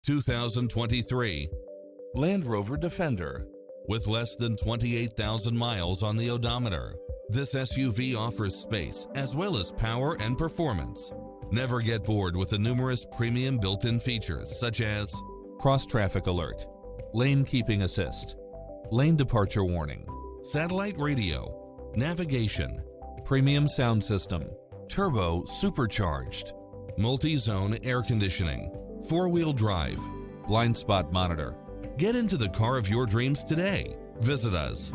2023 Land Rover Defender. With less than 28,000 miles on the odometer, this SUV offers space as well as power and performance. Never get bored with the numerous premium built-in features such as cross-traffic alert, lane keeping assist, lane departure warning, satellite radio, navigation, premium sound system, turbo supercharged, multi-zone air conditioning, four-wheel drive, blind spot monitor. Get into the car of your dreams today. Visit us.